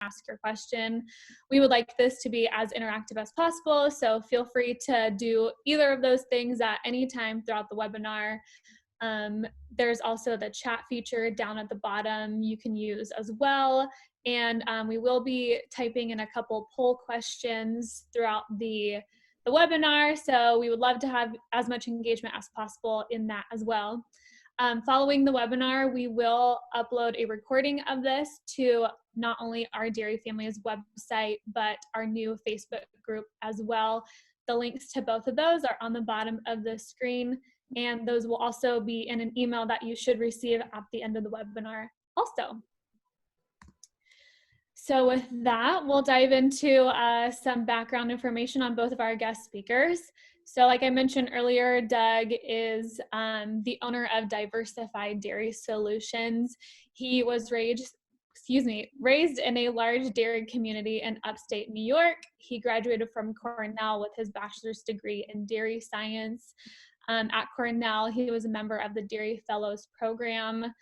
ask your question. We would like this to be as interactive as possible, so feel free to do either of those things at any time throughout the webinar. There's also the chat feature down at the bottom you can use as well. And we will be typing in a couple poll questions throughout the webinar. So we would love to have as much engagement as possible in that as well. Following the webinar, we will upload a recording of this to not only our Dairy Families website, but our new Facebook group as well. The links to both of those are on the bottom of the screen, and those will also be in an email that you should receive at the end of the webinar also. So with that, we'll dive into some background information on both of our guest speakers. So like I mentioned earlier, Doug is the owner of Diversified Dairy Solutions. He was raised in a large dairy community in upstate New York. He graduated from Cornell with his bachelor's degree in dairy science. At Cornell, he was a member of the Dairy Fellows program.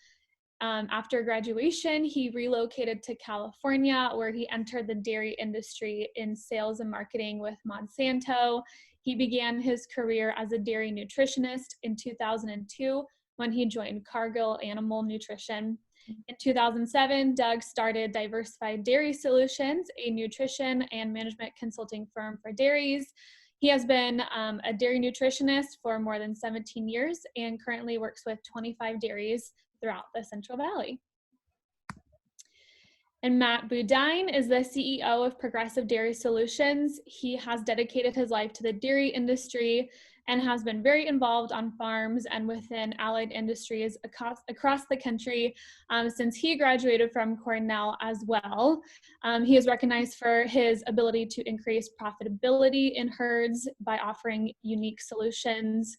After graduation, he relocated to California, where he entered the dairy industry in sales and marketing with Monsanto. He began his career as a dairy nutritionist in 2002 when he joined Cargill Animal Nutrition. In 2007, Doug started Diversified Dairy Solutions, a nutrition and management consulting firm for dairies. He has been a dairy nutritionist for more than 17 years and currently works with 25 dairies throughout the Central Valley. And Matt Budine is the CEO of Progressive Dairy Solutions. He has dedicated his life to the dairy industry and has been very involved on farms and within allied industries across the country since he graduated from Cornell as well. He is recognized for his ability to increase profitability in herds by offering unique solutions.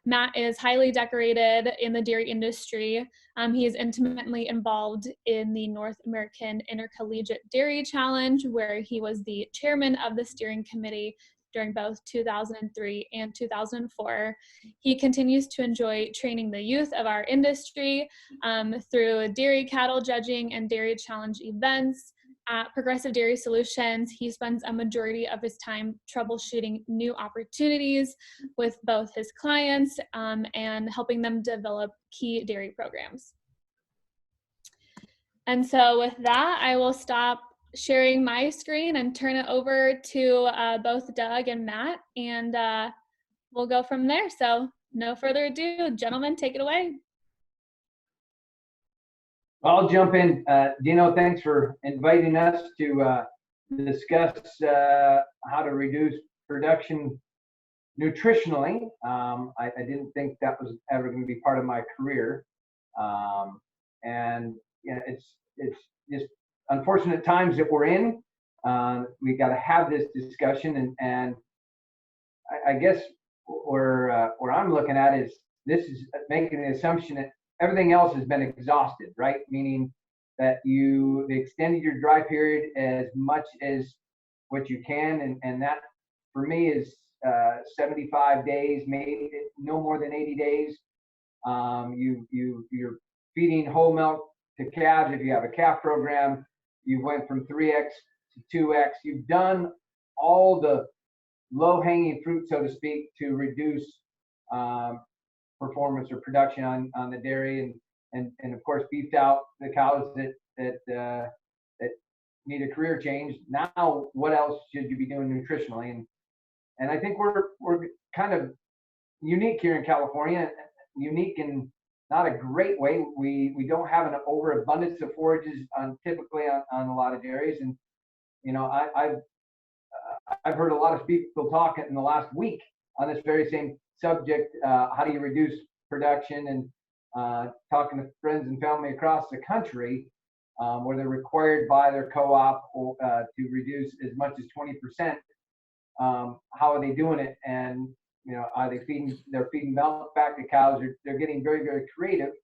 Matt is highly decorated in the dairy industry. He is intimately involved in the North American Intercollegiate Dairy Challenge, where he was the chairman of the steering committee during both 2003 and 2004. He continues to enjoy training the youth of our industry through dairy cattle judging and dairy challenge events. At Progressive Dairy Solutions, he spends a majority of his time troubleshooting new opportunities with both his clients and helping them develop key dairy programs. And so with that, I will stop sharing my screen and turn it over to both Doug and Matt, and we'll go from there. So no further ado, gentlemen, take it away. I'll jump in. Dino, thanks for inviting us to discuss how to reduce production nutritionally. I didn't think that was ever going to be part of my career. And you know, it's just unfortunate times that we're in. We got to have this discussion, and I guess where I'm looking at is this is making the assumption that everything else has been exhausted, right? Meaning that you extended your dry period as much as what you can, and that for me is 75 days, maybe no more than 80 days. You're feeding whole milk to calves. If you have a calf program, you went from 3x to 2x. You've done all the low-hanging fruit, so to speak, to reduce performance or production on the dairy, and of course beefed out the cows that need a career change. Now, what else should you be doing nutritionally? And I think we're kind of unique here in California, unique in not a great way. We don't have an overabundance of forages typically on a lot of dairies, and you know I've heard a lot of people talk in the last week on this very same subject. How do you reduce production? And talking to friends and family across the country, where they're required by their co-op to reduce as much as 20%. How are they doing it? And you know, are they they're feeding milk back to cows? They're getting very, very creative.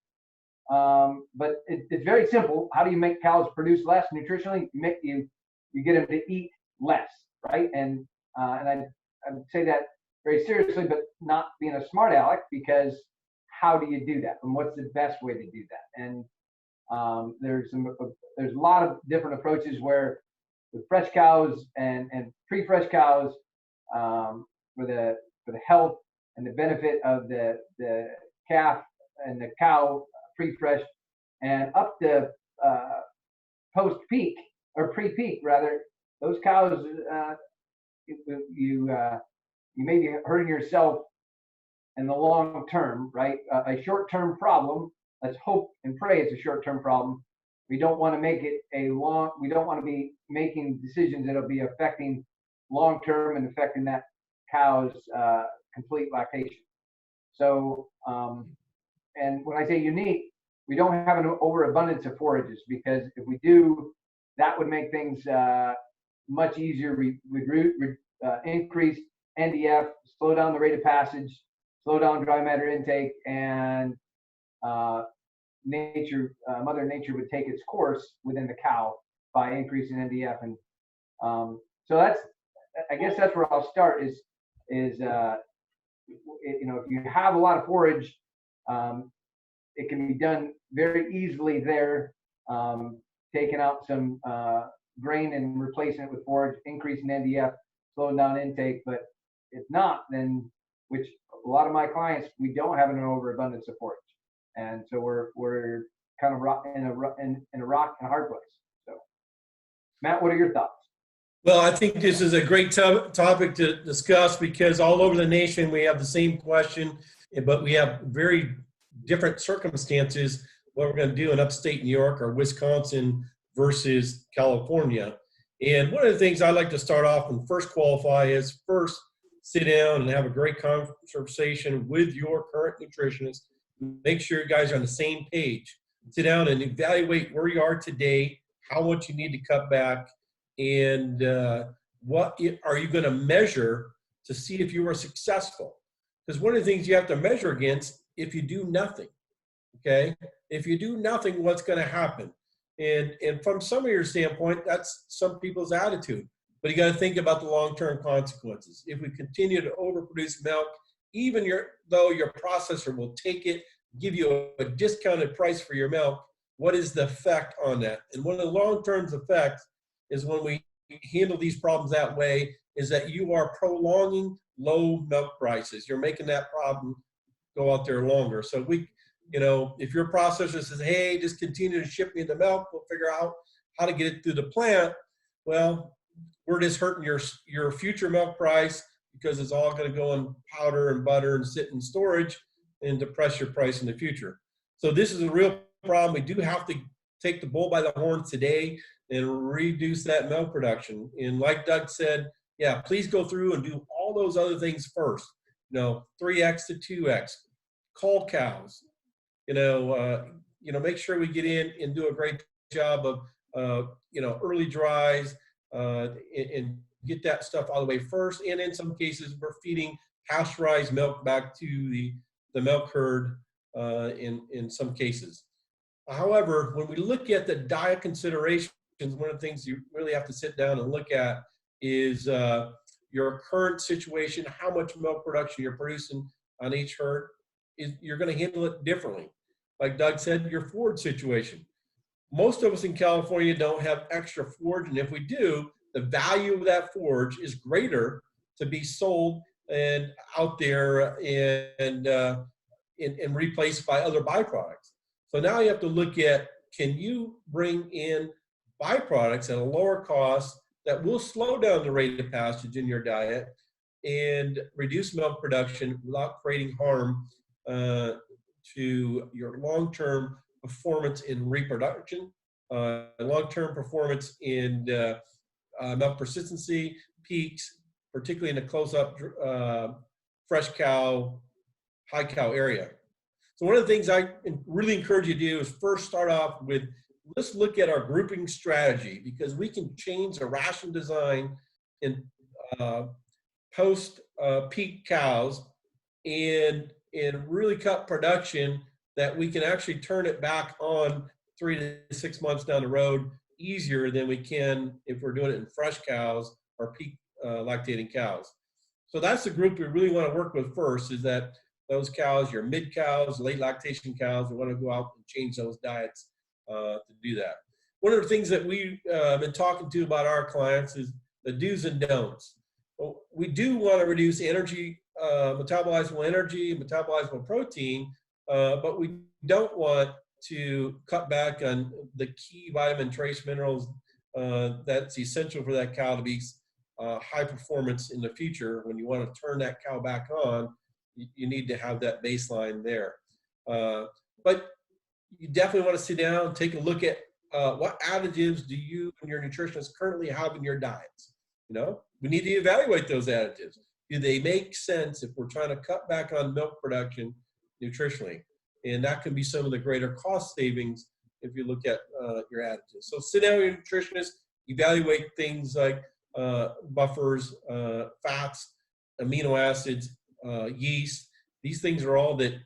But it's very simple. How do you make cows produce less nutritionally? You get them to eat less, right? And I would say that very seriously, but not being a smart aleck, because how do you do that? And what's the best way to do that? And There's a lot of different approaches where with fresh cows and pre-fresh cows, for the health and the benefit of the calf and the cow pre-fresh, and up to post-peak or pre-peak rather, those cows, you may be hurting yourself in the long term, right? A short-term problem. Let's hope and pray it's a short-term problem. We don't want to make it we don't want to be making decisions that'll be affecting long-term and affecting that cow's complete lactation. So, and when I say unique, we don't have an overabundance of forages, because if we do, that would make things much easier. We would increase NDF, slow down the rate of passage, slow down dry matter intake, and Mother Nature would take its course within the cow by increasing NDF. And so I guess that's where I'll start is if you have a lot of forage, it can be done very easily there, taking out some grain and replacing it with forage, increasing NDF, slowing down intake. But if not, then, which a lot of my clients, we don't have an overabundance of forage. And so we're kind of in a rock and a hard place. So, Matt, what are your thoughts? Well, I think this is a great topic to discuss, because all over the nation we have the same question, but we have very different circumstances, what we're going to do in upstate New York or Wisconsin versus California. And one of the things I like to start off and first qualify is first sit down and have a great conversation with your current nutritionist. Make sure you guys are on the same page. Sit down and evaluate where you are today, how much you need to cut back, and what are you going to measure to see if you are successful. Because one of the things you have to measure against, if you do nothing, okay? If you do nothing, what's going to happen? And from some of your standpoint, that's some people's attitude. But you got to think about the long-term consequences. If we continue to overproduce milk, even though your processor will take it, give you a discounted price for your milk, what is the effect on that? And one of the long-term effects is when we handle these problems that way, is that you are prolonging low milk prices. You're making that problem go out there longer. So if your processor says, hey, just continue to ship me the milk, we'll figure out how to get it through the plant. Well, we're just hurting your future milk price, because it's all going to go in powder and butter and sit in storage and depress your price in the future. So this is a real problem. We do have to take the bull by the horns today and reduce that milk production. And like Doug said, yeah, please go through and do all those other things first. 3X to 2X, cull cows. Make sure we get in and do a great job of early dries and get that stuff out of the way first. And in some cases, we're feeding pasteurized milk back to the milk herd in some cases. However, when we look at the diet considerations, one of the things you really have to sit down and look at is your current situation, how much milk production you're producing on each herd. You're going to handle it differently. Like Doug said, your forage situation. Most of us in California don't have extra forage, and if we do, the value of that forage is greater to be sold and out there and replaced by other byproducts. So now you have to look at, can you bring in byproducts at a lower cost that will slow down the rate of passage in your diet and reduce milk production without creating harm to your long-term performance in reproduction, long-term performance in milk persistency, peaks, particularly in the close-up fresh cow, high cow area. So one of the things I really encourage you to do is first start off with, let's look at our grouping strategy, because we can change the ration design in post-peak cows and really cut production that we can actually turn it back on 3 to 6 months down the road easier than we can if we're doing it in fresh cows or peak lactating cows. So that's the group we really want to work with first, is that those cows, your mid cows, late lactation cows, we want to go out and change those diets to do that. One of the things that we've been talking to about our clients is the do's and don'ts. Well, we do want to reduce energy, metabolizable energy, metabolizable protein, but we don't want to cut back on the key vitamin trace minerals that's essential for that cow to be high performance in the future. When you want to turn that cow back on, you need to have that baseline there. But you definitely want to sit down and take a look at what additives do you and your nutritionist currently have in your diets. You know, we need to evaluate those additives. Do they make sense if we're trying to cut back on milk production nutritionally? And that can be some of the greater cost savings if you look at your additives. So sit down with your nutritionist, evaluate things like buffers, fats, amino acids, yeast. These things are all that,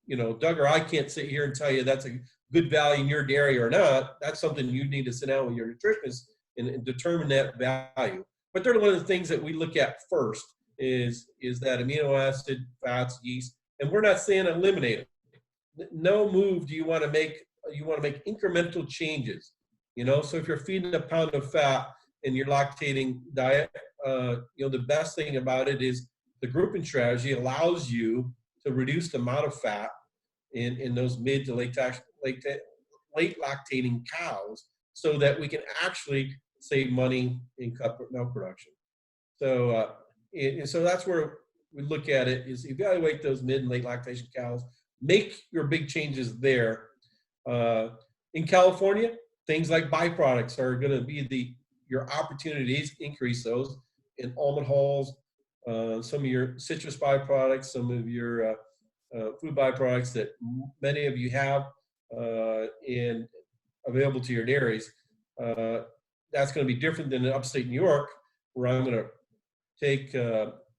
you know, Doug or I can't sit here and tell you that's a good value in your dairy or not. That's something you need to sit down with your nutritionist and determine that value. But they're one of the things that we look at first is that amino acid, fats, yeast, and we're not saying eliminate it. No move do you want to make. You want to make incremental changes, you know. So if you're feeding a pound of fat in your lactating diet, you know, the best thing about it is the grouping strategy allows you to reduce the amount of fat in those mid to late lactating cows, so that we can actually save money in cut milk production. So, so that's where we look at it, is evaluate those mid and late lactation cows, make your big changes there. In California, things like byproducts are going to be your opportunities, increase those in almond hulls, some of your citrus byproducts, some of your food byproducts that many of you have and available to your dairies. That's going to be different than in upstate New York, where I'm going to take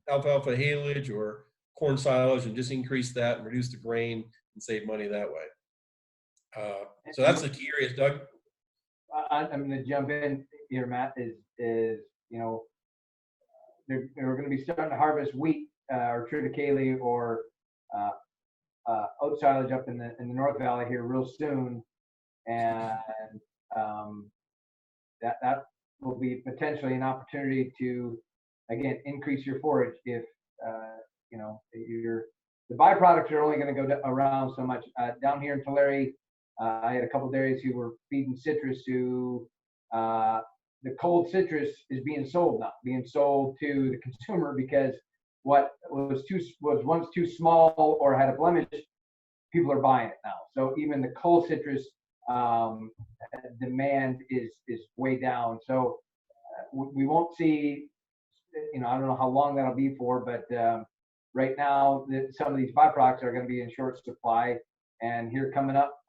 alfalfa haylage or corn silage and just increase that and reduce the grain and save money that way. So that's the key areas, Doug. I'm going to jump in here, Matt, is you know, they're going to be starting to harvest wheat or triticale or oat silage up in the North Valley here real soon, and that will be potentially an opportunity to, again, increase your forage if you know, the byproducts are only going to go around so much. Down here in Tulare, I had a couple dairies who were feeding citrus to the cold citrus is being sold to the consumer, because what was once too small or had a blemish, people are buying it now. So even the cold citrus demand is way down. So we won't see, you know, I don't know how long that'll be for, but right now some of these byproducts are going to be in short supply. And here coming up,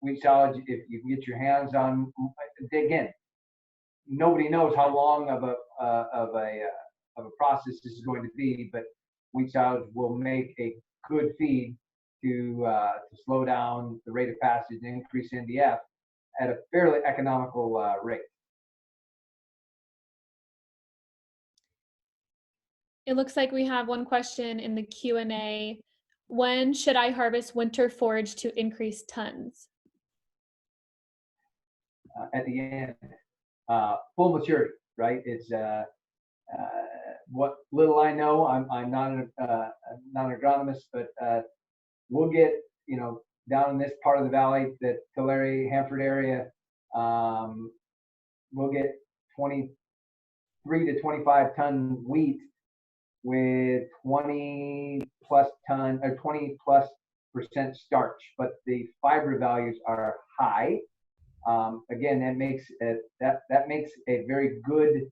wheat silage, if you can get your hands on, again, nobody knows how long of a process this is going to be, but wheat silage will make a good feed to slow down the rate of passage and increase NDF at a fairly economical rate. It looks like we have one question in the Q&A. When should I harvest winter forage to increase tons? At the end, full maturity, right? It's what little I know. I'm not an agronomist, but we'll get, you know, down in this part of the valley, that Tulare, Hanford area, we'll get 23 to 25 ton wheat with 20 plus % starch, but the fiber values are high. Again, that makes a very good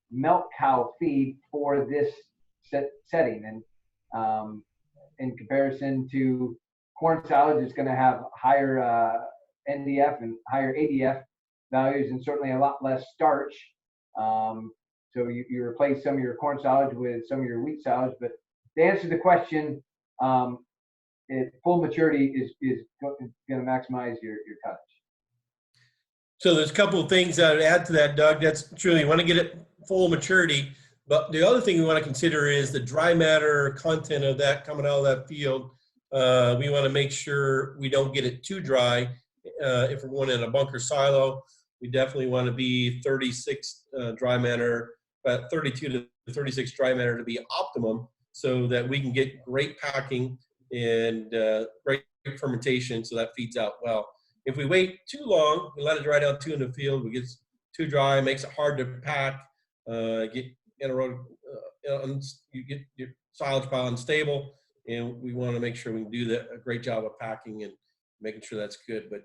milk cow feed for this setting. And in comparison to corn silage, it's going to have higher NDF and higher ADF values, and certainly a lot less starch. So you replace some of your corn silage with some of your wheat silage. But to answer the question, full maturity is going to maximize your tonnage. So there's a couple of things I would add to that, Doug. That's true. You want to get it full maturity. But the other thing we want to consider is the dry matter content of that coming out of that field. We want to make sure we don't get it too dry if we're going in a bunker silo, we definitely want to be 36 dry matter, but 32 to 36 dry matter to be optimum, so that we can get great packing and great fermentation, so that feeds out well. If we wait too long, we let it dry down too in the field, we get too dry, makes it hard to pack, get anaerobic, you get your silage pile unstable, and we want to make sure we can do a great job of packing and making sure that's good. But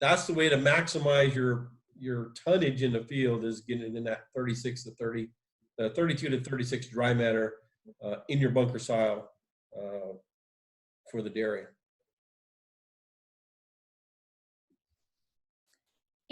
that's the way to maximize your tonnage in the field, is getting in that 36 to 30, 32 to 36 dry matter in your bunker silo for the dairy.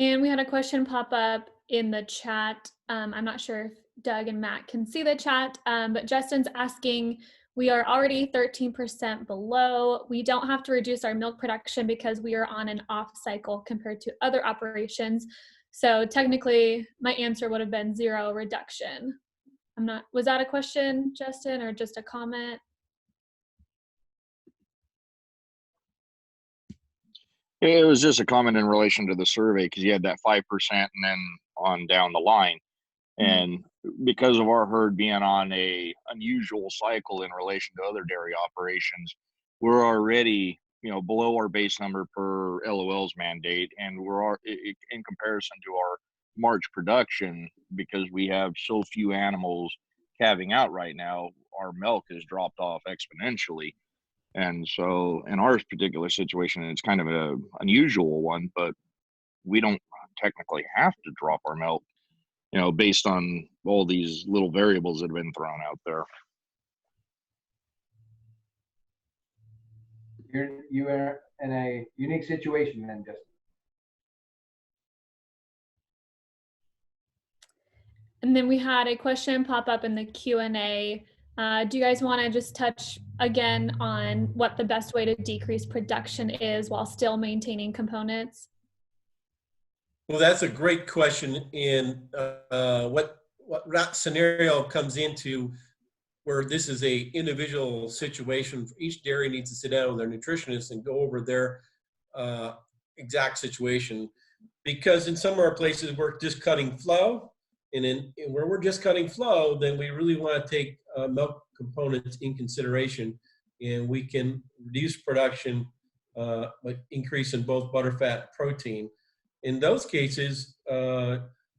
And we had a question pop up in the chat. I'm not sure if Doug and Matt can see the chat, but Justin's asking, we are already 13% below. We don't have to reduce our milk production because we are on an off cycle compared to other operations. So technically my answer would have been 0 reduction. Was that a question, Justin, or just a comment? It was just a comment in relation to the survey, because you had that 5% and then on down the line. And because of our herd being on a unusual cycle in relation to other dairy operations, we're already, below our base number per LOL's mandate. And we're in comparison to our March production, because we have so few animals calving out right now, our milk has dropped off exponentially. And so in our particular situation, it's kind of an unusual one, but we don't technically have to drop our milk, based on all these little variables that have been thrown out there. You are in a unique situation then, Justin. And then we had a question pop up in the Q&A. Do you guys want to just touch again on what the best way to decrease production is while still maintaining components? Well, that's a great question. And what that scenario comes into, where this is a individual situation, each dairy needs to sit down with their nutritionist and go over their exact situation. Because in some of our places we're just cutting flow, and where we're just cutting flow, then we really want to take milk components in consideration, and we can reduce production, but increase in both butterfat and protein. In those cases,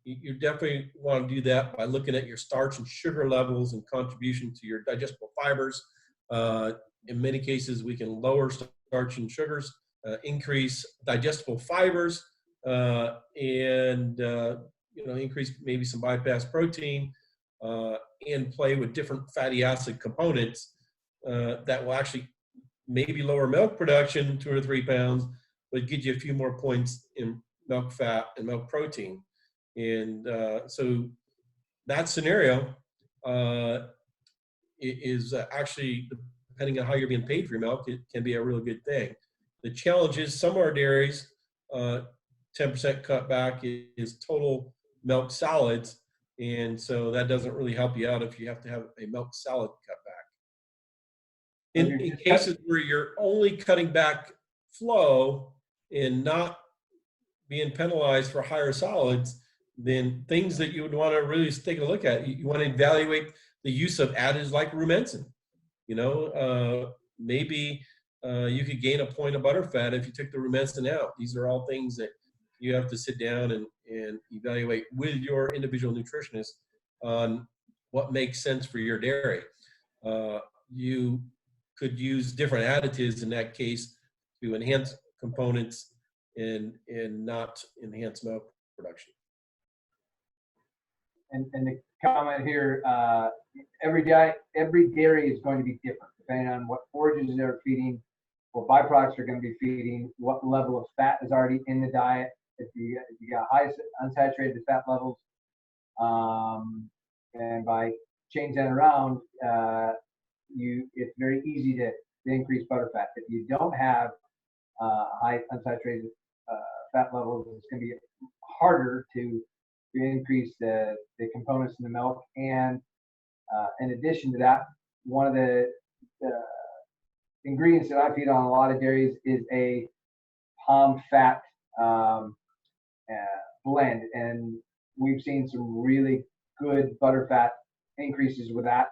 you definitely want to do that by looking at your starch and sugar levels and contribution to your digestible fibers. In many cases, we can lower starch and sugars, increase digestible fibers, and increase maybe some bypass protein, and play with different fatty acid components that will actually maybe lower milk production 2 or 3 pounds, but get you a few more points in milk fat and milk protein. And so that scenario is actually, depending on how you're being paid for your milk, it can be a really good thing. The challenge is some of our dairies, 10% cutback is total milk solids, and so that doesn't really help you out if you have to have a milk solid cutback. In cases where you're only cutting back flow and not being penalized for higher solids, then things that you would want to really take a look at, you want to evaluate the use of additives like rumensin. Maybe you could gain a point of butterfat if you took the rumensin out. These are all things that you have to sit down and evaluate with your individual nutritionist on what makes sense for your dairy. You could use different additives in that case to enhance components and not enhance milk production. And the comment here, every dairy is going to be different depending on what forages they're feeding, what byproducts they're going to be feeding, what level of fat is already in the diet. If you got high unsaturated fat levels, and by changing that around, it's very easy to increase butterfat. If you don't have high unsaturated fat levels, it's going to be harder to increase the components in the milk. And in addition to that, one of the ingredients that I feed on a lot of dairies is a palm fat blend, and we've seen some really good butter fat increases with that.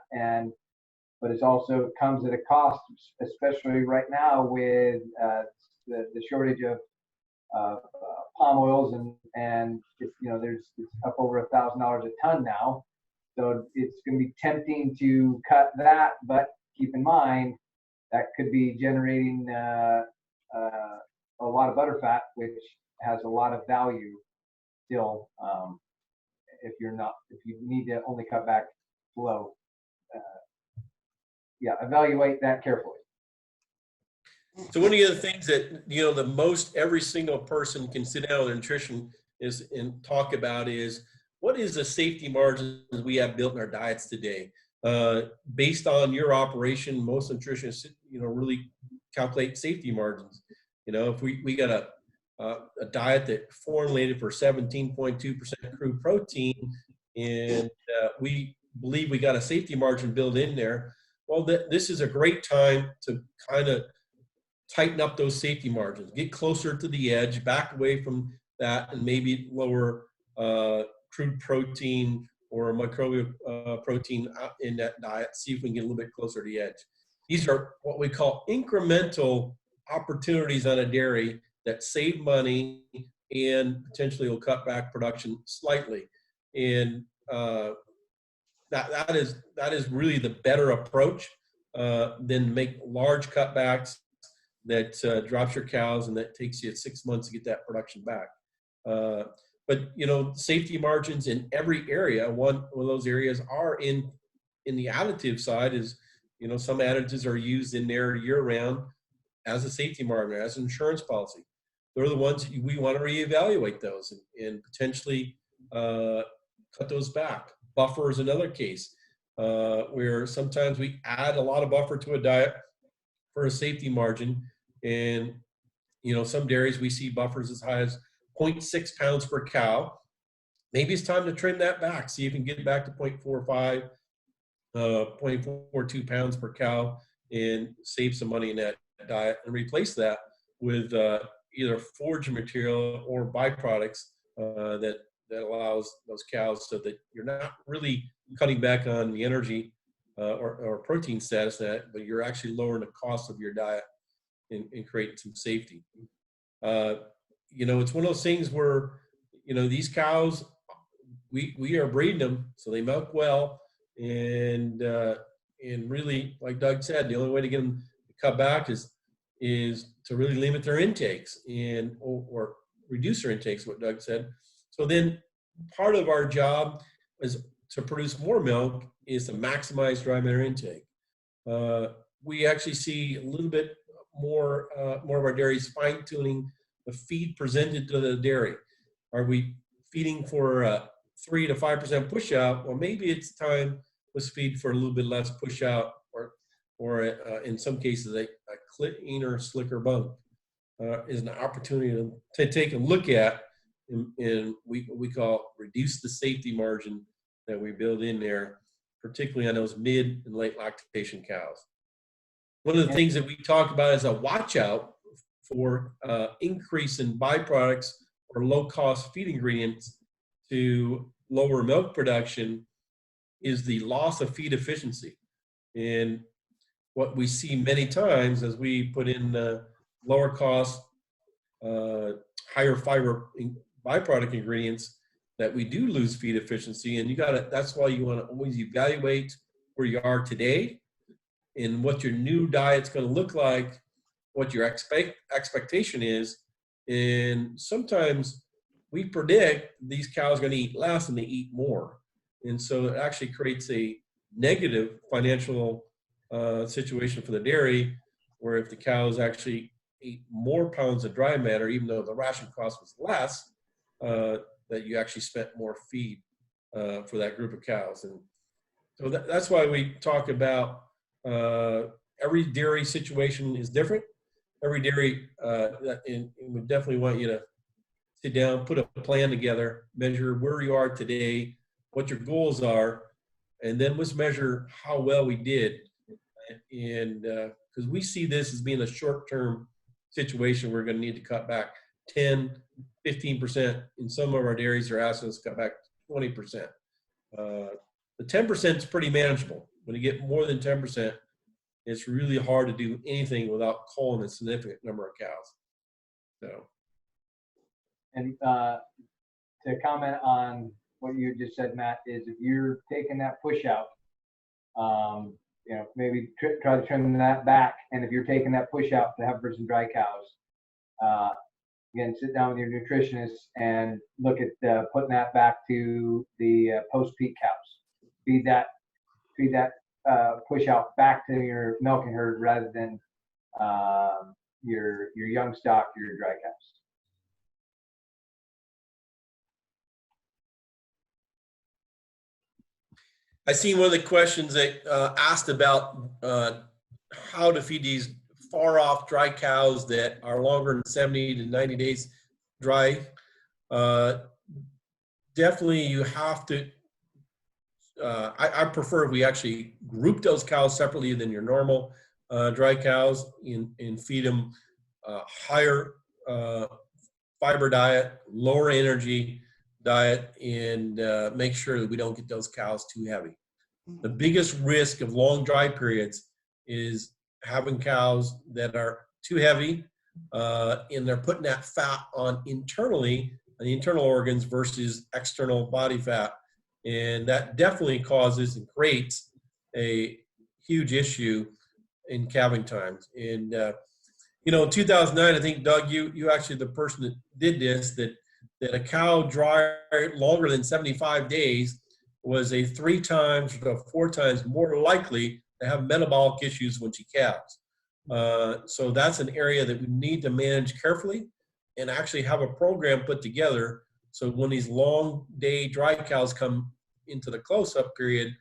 But it also comes at a cost, especially right now with the shortage of palm oils, and it's, it's up over $1,000 a ton now. So it's going to be tempting to cut that, but keep in mind that could be generating a lot of butter fat, which has a lot of value still. If you need to only cut back low, evaluate that carefully. So one of the other things that, the most every single person can sit down with nutrition and talk about is, what is the safety margins we have built in our diets today? Based on your operation, most nutritionists, really calculate safety margins. If we got a diet that formulated for 17.2% crude protein, and we believe we got a safety margin built in there, well, this is a great time to kind of tighten up those safety margins, get closer to the edge, back away from that, and maybe lower crude protein or microbial protein in that diet, see if we can get a little bit closer to the edge. These are what we call incremental opportunities on a dairy that save money and potentially will cut back production slightly. And that is really the better approach than make large cutbacks that drops your cows and that takes you 6 months to get that production back. But safety margins in every area. One of those areas are in the additive side is, some additives are used in there year round as a safety margin, as an insurance policy. They're the ones we want to reevaluate those and potentially cut those back. Buffer is another case where sometimes we add a lot of buffer to a diet for a safety margin. And, some dairies we see buffers as high as 0.6 pounds per cow. Maybe it's time to trim that back. See if you can get back to 0.45, 0.42 pounds per cow and save some money in that diet and replace that with either forage material or byproducts that allows those cows so that you're not really cutting back on the energy or protein status of that, but you're actually lowering the cost of your diet and creating some safety. It's one of those things where, these cows, we are breeding them so they milk well, and really, like Doug said, the only way to get them to cut back is to really limit their intakes or reduce their intakes, what Doug said. So then part of our job is to produce more milk is to maximize dry matter intake. We actually see a little bit more of our dairies fine-tuning the feed presented to the dairy. Are we feeding for a 3 to 5% push out? Well, maybe it's time to feed for a little bit less push out, or in some cases a cleaner, slicker bunk is an opportunity to take a look at, and we call reduce the safety margin that we build in there, particularly on those mid and late lactation cows. One of the things that we talk about as a watch out for increase in byproducts or low-cost feed ingredients to lower milk production is the loss of feed efficiency. And what we see many times as we put in lower cost, higher fiber byproduct ingredients, that we do lose feed efficiency. And that's why you want to always evaluate where you are today and what your new diet's going to look like, what your expectation is. And sometimes we predict these cows are going to eat less and they eat more. And so it actually creates a negative financial situation for the dairy, where if the cows actually ate more pounds of dry matter, even though the ration cost was less, that you actually spent more feed for that group of cows. And so that's why we talk about every dairy situation is different. Every dairy, and we definitely want you to sit down, put a plan together, measure where you are today, what your goals are, and then let's measure how well we did. And because we see this as being a short-term situation, we're going to need to cut back 10, 15%. In some of our dairies, they're asking us to cut back 20%. The 10% is pretty manageable. When you get more than 10%, it's really hard to do anything without culling a significant number of cows. So. And to comment on what you just said, Matt, is if you're taking that push out, you know, maybe try to trim that back. And if you're taking that push out to heifers and dry cows, again, sit down with your nutritionist and look at putting that back to the post-peak cows. Feed that push out back to your milking herd rather than your young stock or your dry cows. I seen one of the questions that asked about how to feed these far off dry cows that are longer than 70 to 90 days dry. Definitely you have to, I prefer if we actually group those cows separately than your normal dry cows and feed them higher fiber diet, lower energy diet, and make sure that we don't get those cows too heavy. The biggest risk of long dry periods is having cows that are too heavy and they're putting that fat on internally, on the internal organs versus external body fat. And that definitely causes and creates a huge issue in calving times. And, you know, in 2009, I think, Doug, you actually the person that did this, that a cow dry longer than 75 days was a 3 times to 4 times more likely to have metabolic issues when she calves. So that's an area that we need to manage carefully and actually have a program put together so when these long day dry cows come into the close-up period,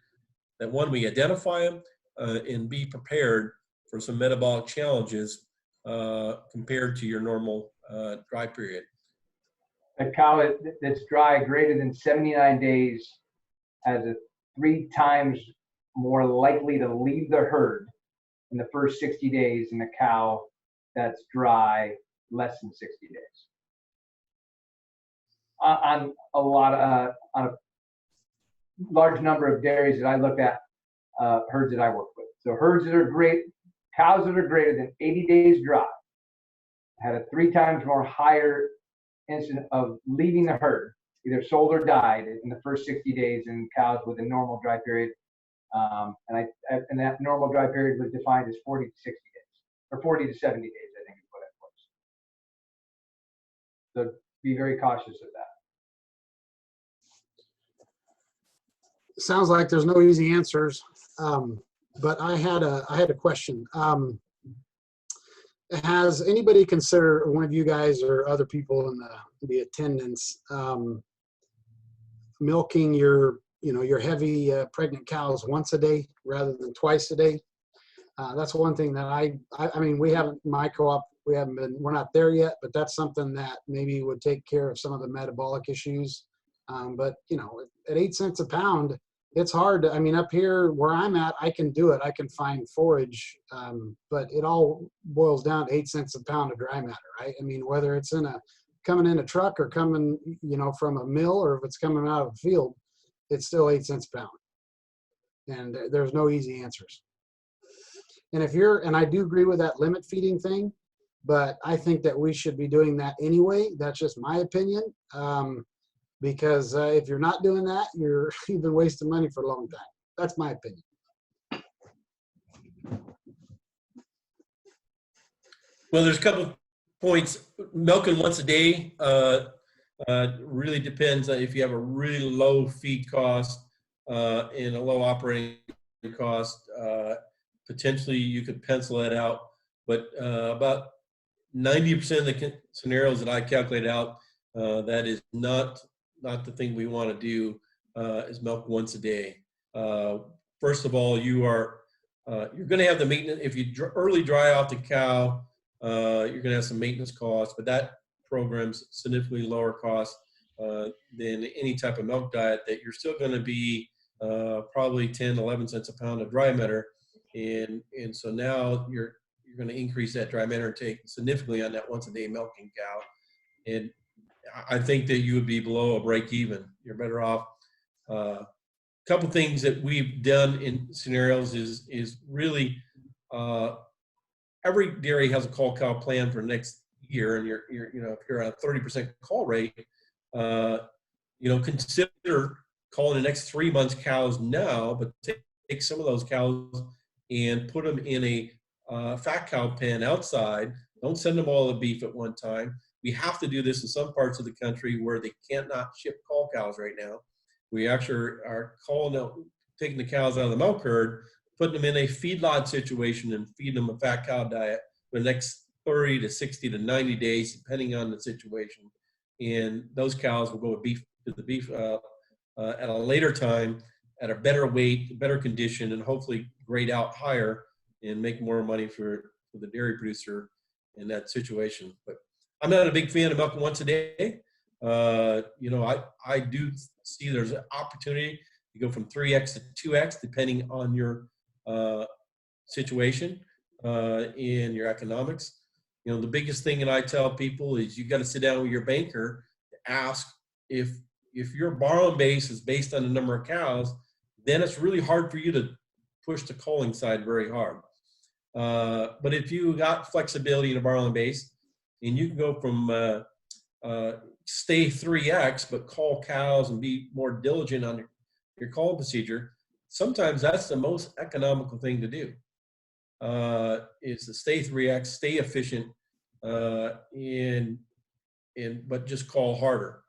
that one, we identify them and be prepared for some metabolic challenges compared to your normal dry period. A cow that's dry greater than 79 days has a 3 times more likely to leave the herd in the first 60 days than a cow that's dry less than 60 days. On a large number of dairies that I look at, herds that I work with. So herds that are great, cows that are greater than 80 days dry had a 3 times more higher incident of leaving the herd, either sold or died in the first 60 days than cows with a normal dry period. And that normal dry period was defined as 40 to 60 days, or 40 to 70 days, I think is what it was. So be very cautious of that. Sounds like there's no easy answers, but I had a question. Has anybody considered, one of you guys or other people in the attendance, milking your heavy pregnant cows once a day rather than twice a day? That's one thing that I mean, we haven't, my co-op, we're not there yet, but that's something that maybe would take care of some of the metabolic issues. But you know, at 8 cents a pound, it's hard to, I mean, up here where I'm at, I can do it. I can find forage, but it all boils down to 8 cents a pound of dry matter, right? I mean, whether it's coming in a truck or coming, you know, from a mill, or if it's coming out of a field, it's still 8 cents a pound. And there's no easy answers. And and I do agree with that limit feeding thing, but I think that we should be doing that anyway. That's just my opinion. Because if you're not doing that, you've been wasting money for a long time. That's my opinion. Well, there's a couple of points. Milking once a day really depends on if you have a really low feed cost and a low operating cost. Potentially, you could pencil that out. But about 90% of the scenarios that I calculate out, that is not the thing we want to do is milk once a day. First of all, you're going to have the maintenance. If you early dry off the cow, you're going to have some maintenance costs, but that program's significantly lower cost than any type of milk diet that you're still going to be probably 10, 11 cents a pound of dry matter. And so now you're you're going to increase that dry matter intake significantly on that once a day milking cow. And I think that you would be below a break even. You're better off. Couple things that we've done in scenarios is really every dairy has a call cow plan for next year, and if you're at a 30% call rate, consider calling the next 3 months cows now, but take some of those cows and put them in a fat cow pen outside. Don't send them all the beef at one time. We have to do this in some parts of the country where they cannot ship call cows right now. We actually are taking the cows out of the milk herd, putting them in a feedlot situation and feeding them a fat cow diet for the next 30 to 60 to 90 days, depending on the situation. And those cows will go to the beef at a later time, at a better weight, better condition, and hopefully grade out higher and make more money for the dairy producer in that situation. But I'm not a big fan of milking once a day. I do see there's an opportunity to go from 3x to 2x, depending on your situation and your economics. The biggest thing that I tell people is you got to sit down with your banker to ask if your borrowing base is based on the number of cows, then it's really hard for you to push the culling side very hard. But if you got flexibility in a borrowing base, and you can go from stay 3x, but call cows and be more diligent on your calling procedure, sometimes that's the most economical thing to do, is to stay 3x, stay efficient, but just call harder.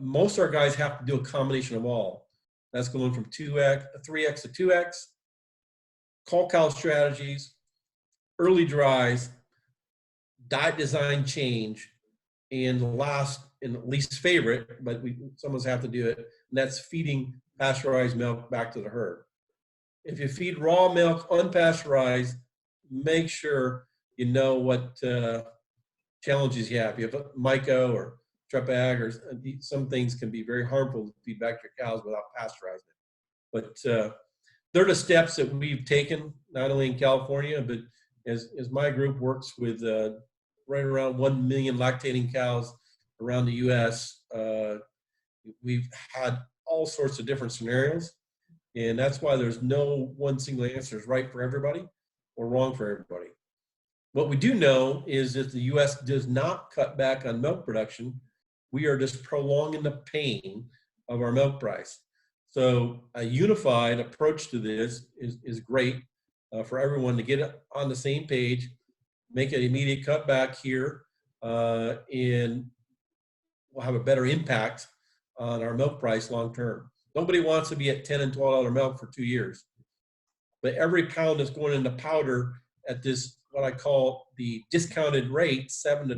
Most of our guys have to do a combination of all. That's going from 3x to 2x, call cow strategies, early dries, diet design change, and the last and least favorite, but some of us have to do it, and that's feeding pasteurized milk back to the herd. If you feed raw milk unpasteurized, make sure you know what challenges you have. You have MICO or Trepag, or some things can be very harmful to feed back to your cows without pasteurizing it. But they're the steps that we've taken, not only in California, but as my group works with right around 1 million lactating cows around the U.S., we've had all sorts of different scenarios, and that's why there's no one single answer is right for everybody or wrong for everybody. What we do know is that the U.S. does not cut back on milk production. We are just prolonging the pain of our milk price. So a unified approach to this is great for everyone to get on the same page, make an immediate cutback here, and we'll have a better impact on our milk price long term. Nobody wants to be at $10 and $12 milk for 2 years. But every pound that's going into powder at this, what I call the discounted rate, $7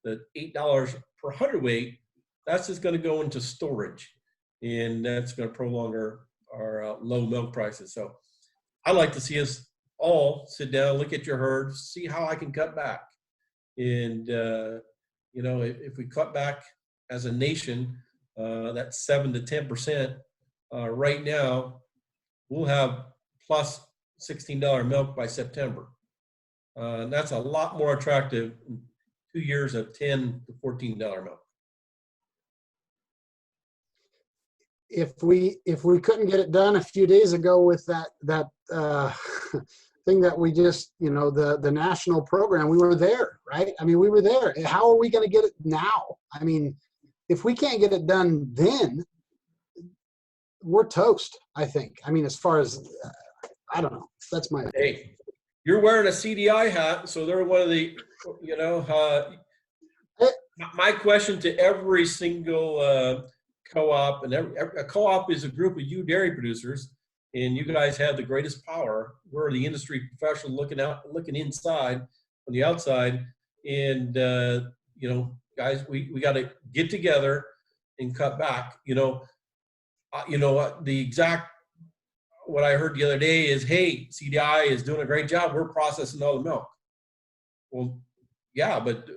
to $8 per hundredweight, that's just going to go into storage. And that's going to prolong our low milk prices. So I like to see us all sit down, look at your herd, see how I can cut back. And, if we cut back as a nation, that's 7 to 10%, right now, we'll have plus $16 milk by September. And that's a lot more attractive than 2 years of $10 to $14 milk. If we couldn't get it done a few days ago with that thing that we just, the national program, we were there, right? I mean, we were there. How are we going to get it now? I mean, if we can't get it done then, we're toast, I think. I mean, as far as, I don't know. That's my opinion. Hey, you're wearing a CDI hat, so they're one of the, my question to every single co-op, and a co-op is a group of you dairy producers, and you guys have the greatest power. We're the industry professional looking inside on the outside, and guys, we got to get together and cut back. What I heard the other day is, hey, CDI is doing a great job. We're processing all the milk. Well, yeah, but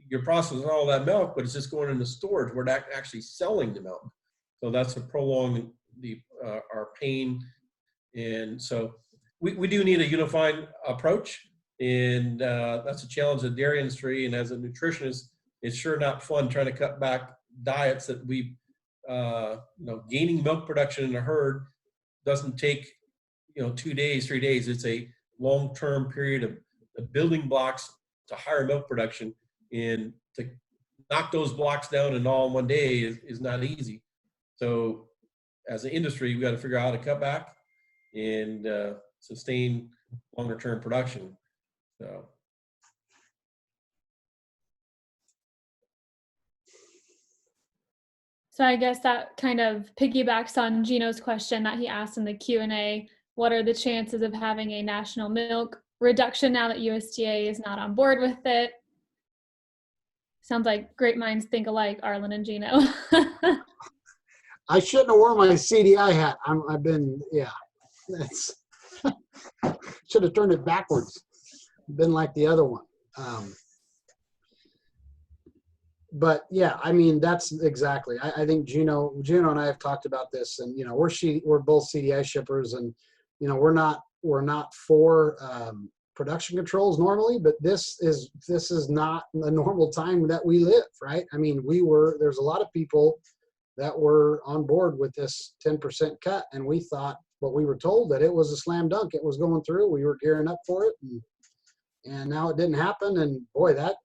you're processing all that milk, but it's just going into storage. We're not actually selling the milk. So that's a prolonging our pain. And so we do need a unified approach, and that's a challenge of the dairy industry. And as a nutritionist, it's sure not fun trying to cut back diets that we, gaining milk production in a herd doesn't take, 2 days, 3 days. It's a long-term period of building blocks to higher milk production, and to knock those blocks down and all in one day is not easy. So as an industry, we got to figure out how to cut back and sustain longer term production. So I guess that kind of piggybacks on Gino's question that he asked in the Q&A. What are the chances of having a national milk reduction now that USDA is not on board with it? Sounds like great minds think alike, Arlen and Gino. I shouldn't have worn my CDI hat. That's should have turned it backwards. Been like the other one. But yeah, I mean, that's exactly. I think Gino and I have talked about this, and we're both CDI shippers, and we're not for production controls normally, but this is not a normal time that we live, right? I mean, there's a lot of people that were on board with this 10% cut, and we thought, but we were told that it was a slam dunk. It was going through. We were gearing up for it, and now it didn't happen. And boy, that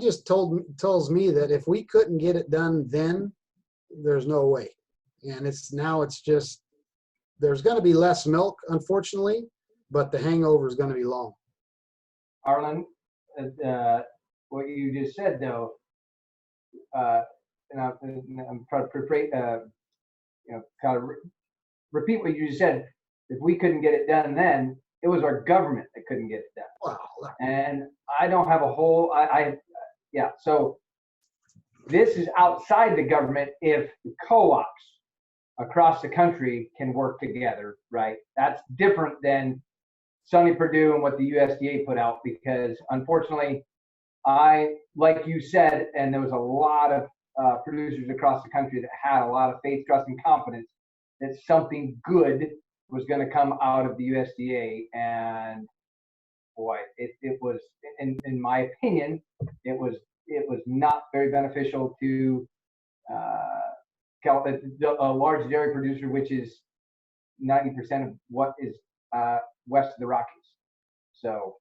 just tells me that if we couldn't get it done then, there's no way. And it's just, there's going to be less milk, unfortunately, but the hangover is going to be long. Arlen, what you just said though, and I'm trying to repeat what you just said. If we couldn't get it done then, it was our government that couldn't get it done. Wow. And I don't have a whole, so this is outside the government. If the co-ops across the country can work together, right? That's different than Sonny Perdue and what the USDA put out, because unfortunately, like you said, and there was a lot of producers across the country that had a lot of faith, trust, and confidence that something good was going to come out of the USDA, and boy, it was, in my opinion, it was not very beneficial to a large dairy producer, which is 90% of what is west of the Rockies. So,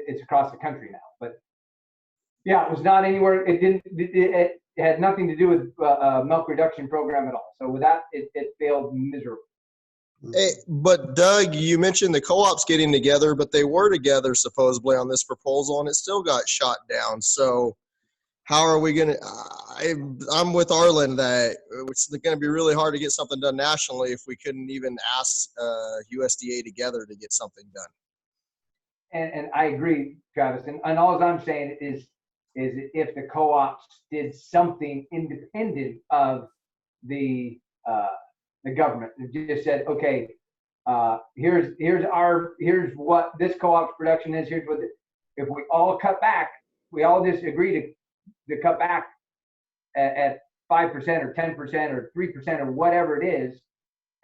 it's across the country now, but yeah, it was not anywhere. It had nothing to do with a milk reduction program at all. So with that, it failed miserably. Hey, but Doug, you mentioned the co-ops getting together, but they were together supposedly on this proposal, and it still got shot down. So how are we going to, I'm with Arlen that it's going to be really hard to get something done nationally if we couldn't even ask USDA together to get something done. And I agree, Travis. And all I'm saying is if the co-ops did something independent of the government, it just said, okay, here's what this co-op's production is. Here's what if we all cut back, we all just agree to cut back at 5% or 10% or 3% or whatever it is,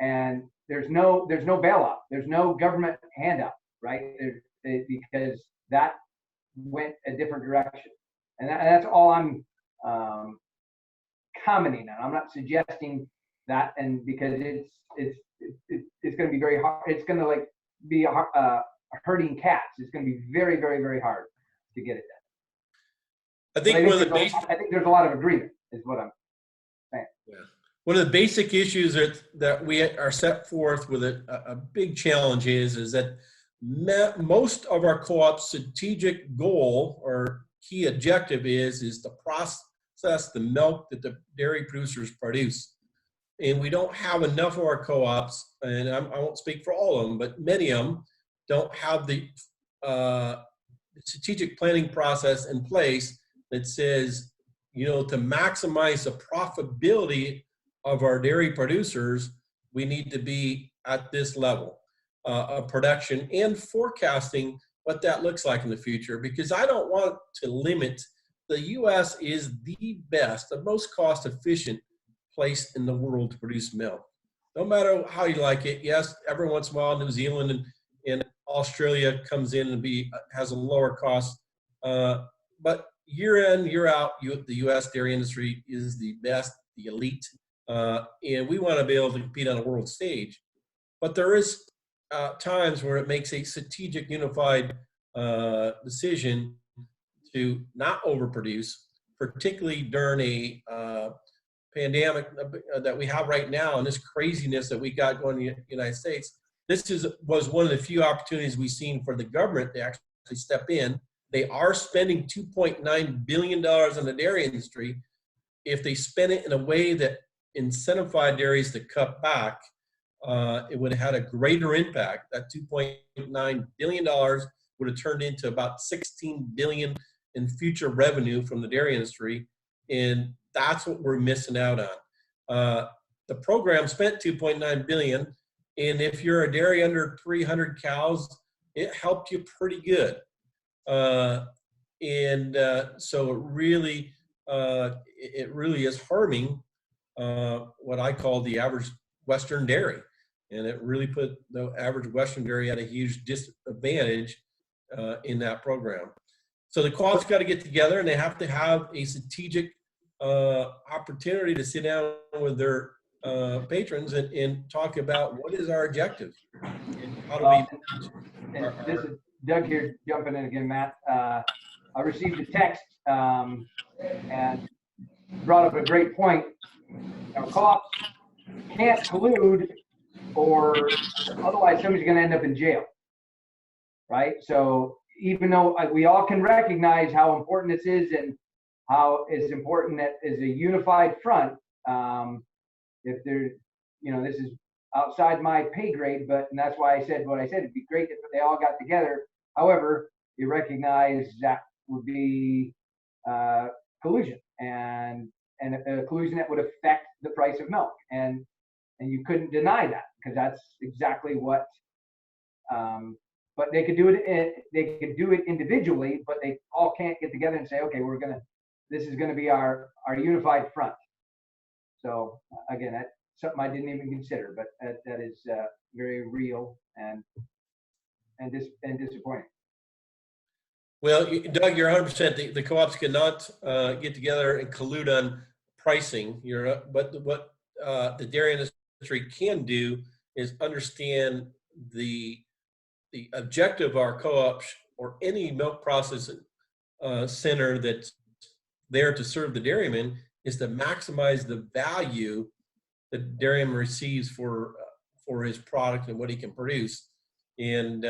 and there's no bailout, there's no government handout, right? Because that went a different direction, and that's all I'm commenting on. I'm not suggesting that, and because it's going to be very hard. It's going to be herding cats. It's going to be very, very, very hard to get it done. I think there's a lot of agreement, is what I'm saying. Yeah. One of the basic issues that we are set forth with a big challenge is that most of our co-op's strategic goal or key objective is to process the milk that the dairy producers produce. And we don't have enough of our co-ops, and I won't speak for all of them, but many of them don't have the strategic planning process in place that says, to maximize the profitability of our dairy producers, we need to be at this level of production and forecasting what that looks like in the future, because I don't want to limit. The U.S. is the best, the most cost-efficient place in the world to produce milk. no matter how you like it. Yes, every once in a while, New Zealand and Australia comes in and has a lower cost. But year in, year out, the U.S. dairy industry is the best, the elite, and we want to be able to compete on a world stage. But there is times where it makes a strategic, unified decision to not overproduce, particularly during a pandemic that we have right now and this craziness that we got going in the United States. This was one of the few opportunities we've seen for the government to actually step in. They are spending $2.9 billion on the dairy industry. If they spend it in a way that incentivized dairies to cut back, it would have had a greater impact. That $2.9 billion would have turned into about $16 billion in future revenue from the dairy industry. And that's what we're missing out on. The program spent $2.9 billion. And if you're a dairy under 300 cows, it helped you pretty good. So it really is harming what I call the average Western dairy. And it really put the average Western dairy at a huge disadvantage in that program. So the co-ops got to get together, and they have to have a strategic opportunity to sit down with their patrons and talk about what is our objective and how do we. This is Doug here jumping in again, Matt. I received a text and brought up a great point. Co-ops can't collude, or otherwise somebody's going to end up in jail, right? So even though we all can recognize how important this is and how it's important that is a unified front, if there, this is outside my pay grade, and that's why I said what I said. It'd be great if they all got together. However, you recognize that would be collusion and a collusion that would affect the price of milk, and you couldn't deny that, because that's exactly what. But they could do it. They could do it individually, but they all can't get together and say, okay, this is gonna be our unified front. So again, that's something I didn't even consider, but that is very real and disappointing. Well, Doug, you're 100%. The co-ops cannot get together and collude on pricing. But what the dairy industry can do is understand the objective of our co-ops or any milk processing center that's there to serve the dairyman is to maximize the value that dairyman receives for his product and what he can produce. And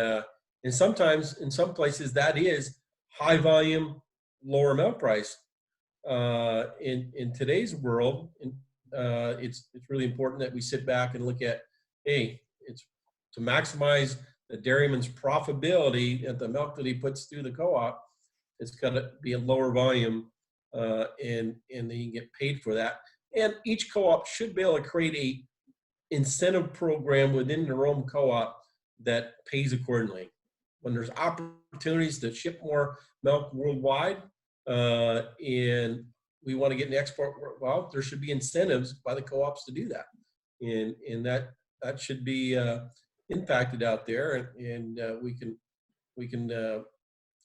sometimes in some places that is high volume, lower milk price. In today's world, it's really important that we sit back and look at, hey, it's to maximize the dairyman's profitability at the milk that he puts through the co-op. It's got to be a lower volume, and they can get paid for that. And each co-op should be able to create a incentive program within their own co-op that pays accordingly. When there's opportunities to ship more milk worldwide, and we want to get an export, well, there should be incentives by the co-ops to do that, and that should be impacted out there, and we can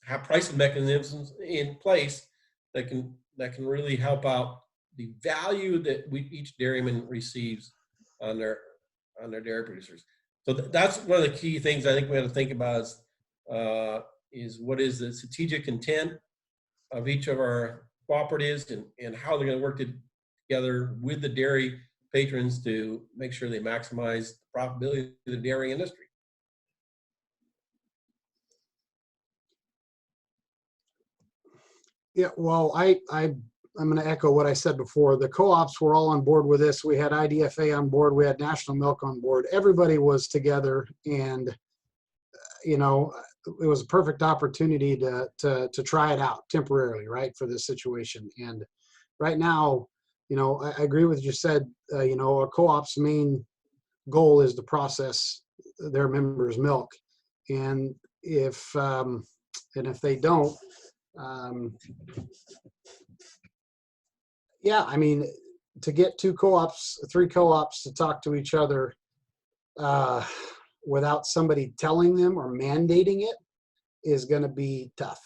have pricing mechanisms in place that can really help out the value that each dairyman receives on their dairy producers. So that's one of the key things I think we have to think about is what is the strategic intent of each of our cooperatives and how they're going to work together with the dairy patrons to make sure they maximize the profitability of the dairy industry. Yeah, well, I'm going to echo what I said before. The co-ops were all on board with this. We had IDFA on board. We had National Milk on board. Everybody was together, and it was a perfect opportunity to try it out temporarily, right, for this situation. And right now, I agree with what you said. A co-op's main goal is to process their members' milk, and if they don't, to get three co-ops to talk to each other without somebody telling them or mandating it is going to be tough.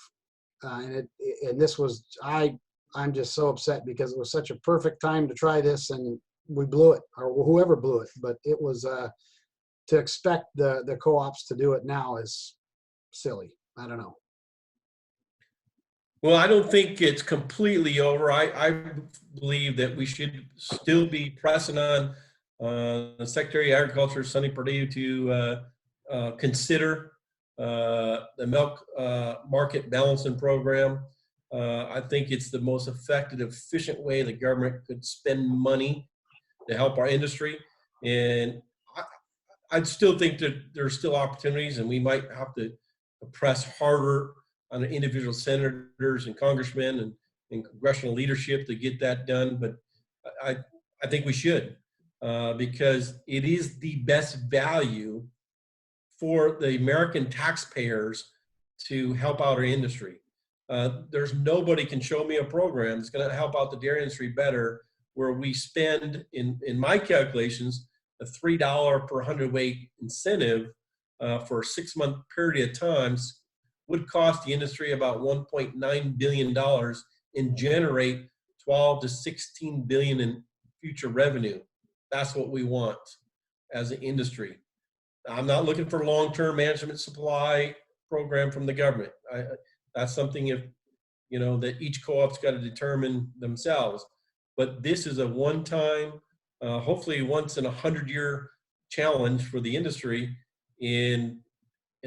And this was, I'm just so upset because it was such a perfect time to try this and we blew it, or whoever blew it. But it was, to expect the co-ops to do it now is silly. I don't know. Well, I don't think it's completely over. I believe that we should still be pressing on the Secretary of Agriculture, Sonny Perdue, to consider the milk market balancing program. I think it's the most effective, efficient way the government could spend money to help our industry. And I still think that there's still opportunities, and we might have to press harder on the individual senators and congressmen and congressional leadership to get that done. But I think we should, because it is the best value for the American taxpayers to help out our industry. There's nobody can show me a program that's going to help out the dairy industry better, where we spend, in my calculations, a $3 per hundredweight incentive for a 6-month period of time would cost the industry about $1.9 billion and generate 12 to 16 billion in future revenue. That's what we want as an industry. I'm not looking for long-term management supply program from the government. That's something that each co-op's got to determine themselves. But this is a one-time, hopefully once in 100-year challenge for the industry, and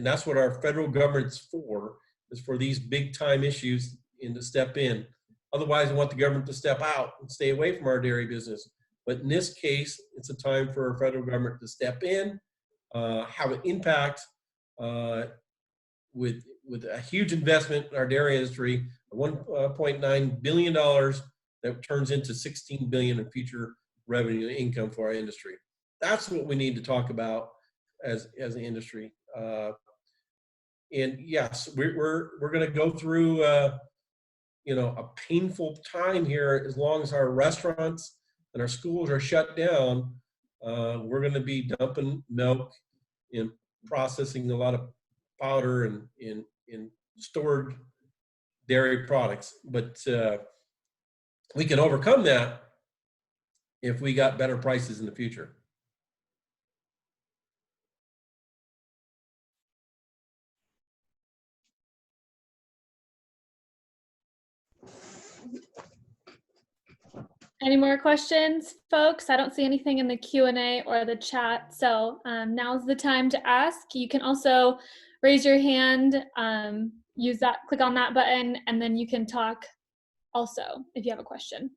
that's what our federal government's for, is for these big-time issues and to step in. Otherwise, I want the government to step out and stay away from our dairy business. But in this case, it's a time for our federal government to step in, have an impact with a huge investment in our dairy industry, $1.9 billion that turns into $16 billion in future revenue and income for our industry. That's what we need to talk about as an industry. And yes, we're going to go through a painful time here. As long as our restaurants and our schools are shut down, we're going to be dumping milk and processing a lot of powder and in stored dairy products. But we can overcome that if we got better prices in the future. Any more questions, folks? I don't see anything in the Q&A or the chat, so now's the time to ask. You can also raise your hand, click on that button, and then you can talk also if you have a question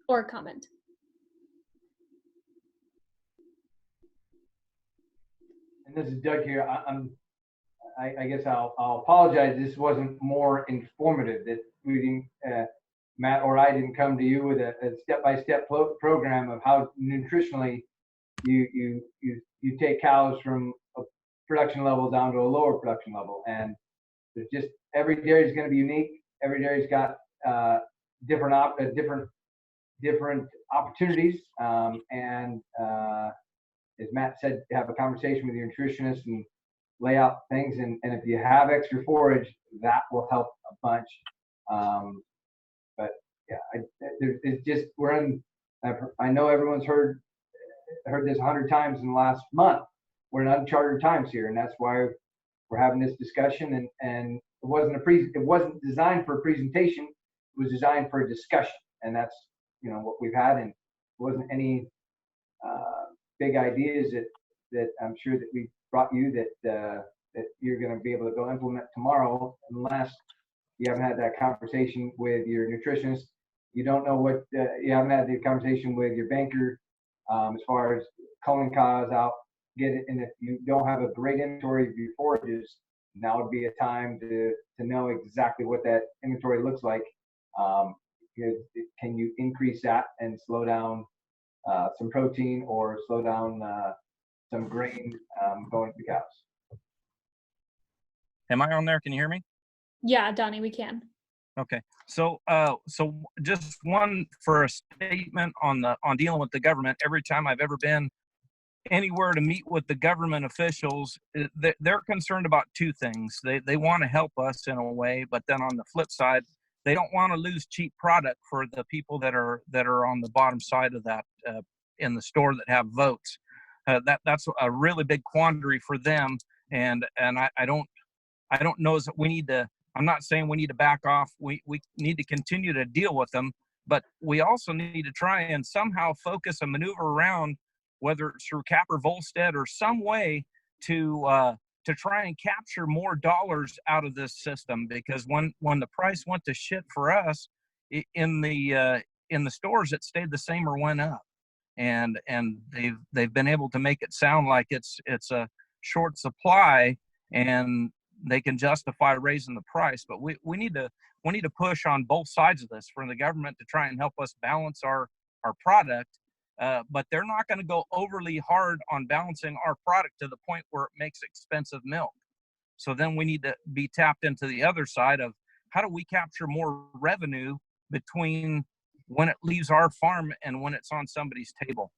or a comment. And this is Doug here. I guess I'll apologize. This wasn't more informative. That we didn't, Matt or I didn't come to you with a step-by-step program of how nutritionally you take cows from a production level down to a lower production level. And there's just, every dairy is going to be unique. Every dairy's got different opportunities. And as Matt said, have a conversation with your nutritionist and lay out things. And if you have extra forage, that will help a bunch. But yeah, it's just, I know everyone's heard this 100 times in the last month. We're in uncharted times here, and that's why we're having this discussion. And it wasn't designed for a presentation. It was designed for a discussion, and that's what we've had. And it wasn't any big ideas that I'm sure that we brought you that you're going to be able to go implement tomorrow, unless you haven't had that conversation with your nutritionist. You don't know what, you haven't had the conversation with your banker as far as culling cows out, get it. And if you don't have a great inventory of your forages, now would be a time to know exactly what that inventory looks like. Can you increase that and slow down some protein or slow down some grain going to the cows? Am I on there? Can you hear me? Yeah, Donnie, we can. Okay. So just one for a statement on dealing with the government. Every time I've ever been anywhere to meet with the government officials, they're concerned about two things. They want to help us in a way, but then on the flip side, they don't want to lose cheap product for the people that are on the bottom side of that in the store that have votes. That's a really big quandary for them, and I don't know that we need to. I'm not saying we need to back off. We need to continue to deal with them, but we also need to try and somehow focus and maneuver around, whether it's through Cap or Volstead or some way to try and capture more dollars out of this system. Because when the price went to shit for us in the stores, it stayed the same or went up, and they've been able to make it sound like it's a short supply and they can justify raising the price. But we need to push on both sides of this from the government to try and help us balance our product. But they're not going to go overly hard on balancing our product to the point where it makes expensive milk. So then we need to be tapped into the other side of how do we capture more revenue between when it leaves our farm and when it's on somebody's table.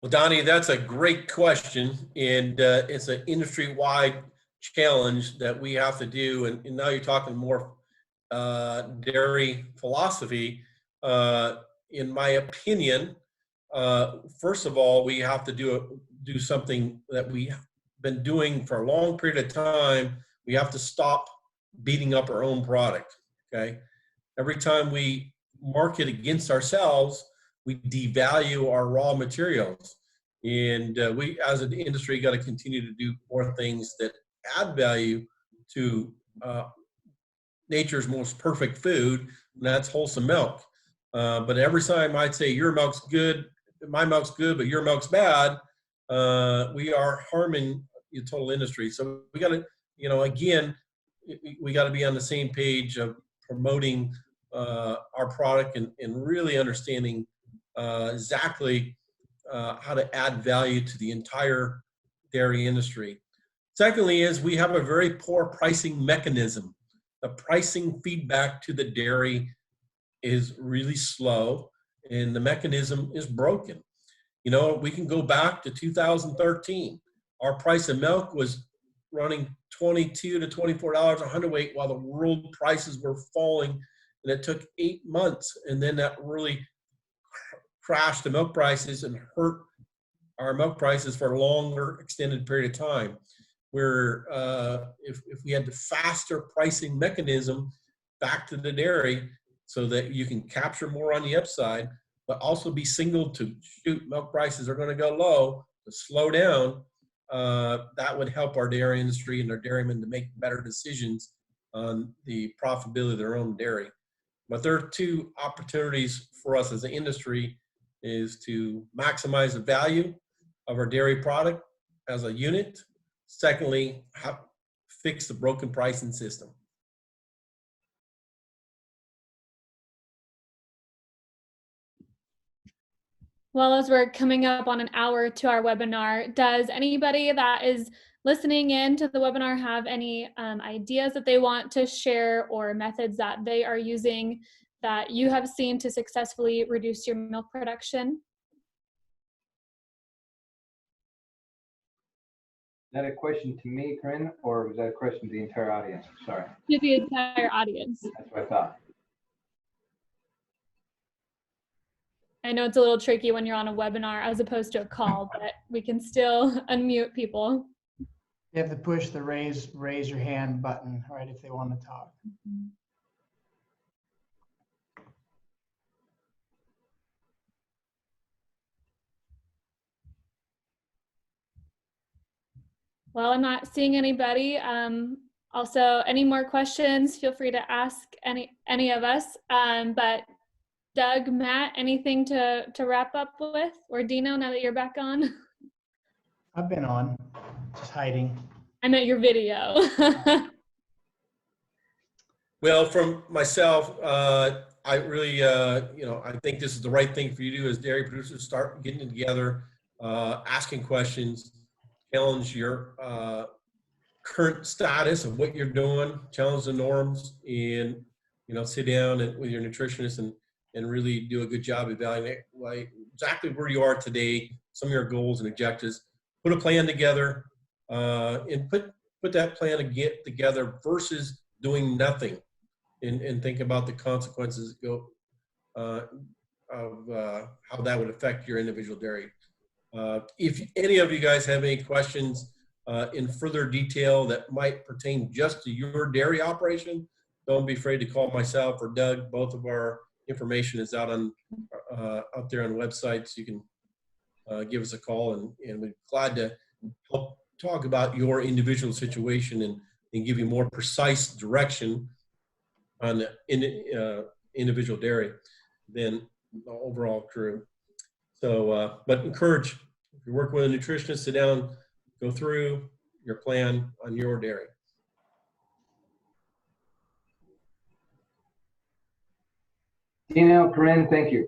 Well, Donnie, that's a great question, and it's an industry-wide challenge that we have to do. And now you're talking more dairy philosophy. In my opinion, first of all, we have to do something that we've been doing for a long period of time. We have to stop beating up our own product. Okay, every time we market against ourselves, we devalue our raw materials, and we as an industry got to continue to do more things that add value to nature's most perfect food, and that's wholesome milk. But every time I'd say your milk's good, my milk's good, but your milk's bad, we are harming the total industry. So we got to, again, we got to be on the same page of promoting our product and really understanding exactly how to add value to the entire dairy industry. Secondly is we have a very poor pricing mechanism. The pricing feedback to the dairy is really slow and the mechanism is broken. We can go back to 2013. Our price of milk was running $22 to $24 a hundredweight while the world prices were falling, and it took 8 months, and then that really crashed the milk prices and hurt our milk prices for a longer extended period of time. Where if we had the faster pricing mechanism back to the dairy so that you can capture more on the upside, but also be signaled to shoot, milk prices are going to go low, to slow down, that would help our dairy industry and our dairymen to make better decisions on the profitability of their own dairy. But there are two opportunities for us as an industry is to maximize the value of our dairy product as a unit. Secondly, fix the broken pricing system. Well, as we're coming up on an hour to our webinar, does anybody that is listening in to the webinar have any ideas that they want to share or methods that they are using that you have seen to successfully reduce your milk production? Is that a question to me, Corinne, or was that a question to the entire audience? Sorry. To the entire audience. That's what I thought. I know it's a little tricky when you're on a webinar as opposed to a call, but we can still unmute people. You have to push the raise your hand button, right, if they want to talk. Well, I'm not seeing anybody. Also, any more questions, feel free to ask any of us. But Doug, Matt, anything to wrap up with? Or Dino, now that you're back on? I've been on, just hiding. I meant your video. Well, from myself, I really, I think this is the right thing for you to do as dairy producers, start getting together, asking questions, challenge your current status of what you're doing, challenge the norms, and sit down with your nutritionist and really do a good job evaluating exactly where you are today, some of your goals and objectives. Put a plan together, and put that plan together versus doing nothing, and think about the consequences of how that would affect your individual dairy. If any of you guys have any questions in further detail that might pertain just to your dairy operation, don't be afraid to call myself or Doug. Both of our information is out there on websites. You can give us a call, and we're glad to help talk about your individual situation and give you more precise direction on the individual dairy than the overall crew. So, but encourage, if you're working with a nutritionist, sit down, go through your plan on your dairy. Dino, Corinne, thank you.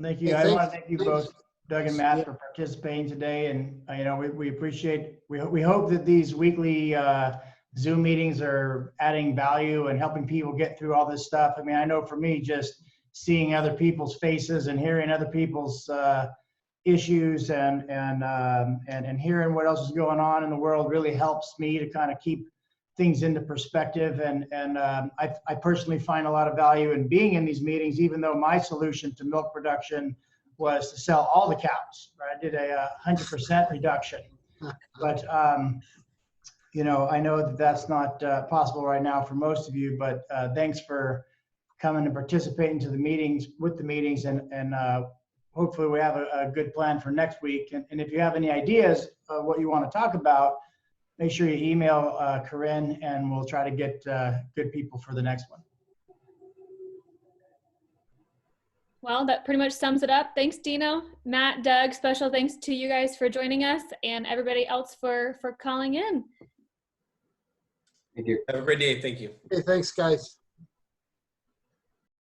Thank you. Hey, I want to thanks. thank you both, Doug and Matt, for participating today. And, we appreciate, we hope that these weekly Zoom meetings are adding value and helping people get through all this stuff. I mean, I know for me, just seeing other people's faces and hearing other people's issues and hearing what else is going on in the world really helps me to kind of keep things into perspective. And I personally find a lot of value in being in these meetings, even though my solution to milk production was to sell all the cows. Right? I did a 100% reduction, but I know that that's not possible right now for most of you. But thanks for coming and participating to the meetings and hopefully we have a good plan for next week. And if you have any ideas of what you want to talk about, make sure you email Corinne, and we'll try to get good people for the next one. Well, that pretty much sums it up. Thanks, Dino. Matt, Doug, special thanks to you guys for joining us, and everybody else for calling in. Thank you. Have a great day. Thank you. Hey, thanks, guys.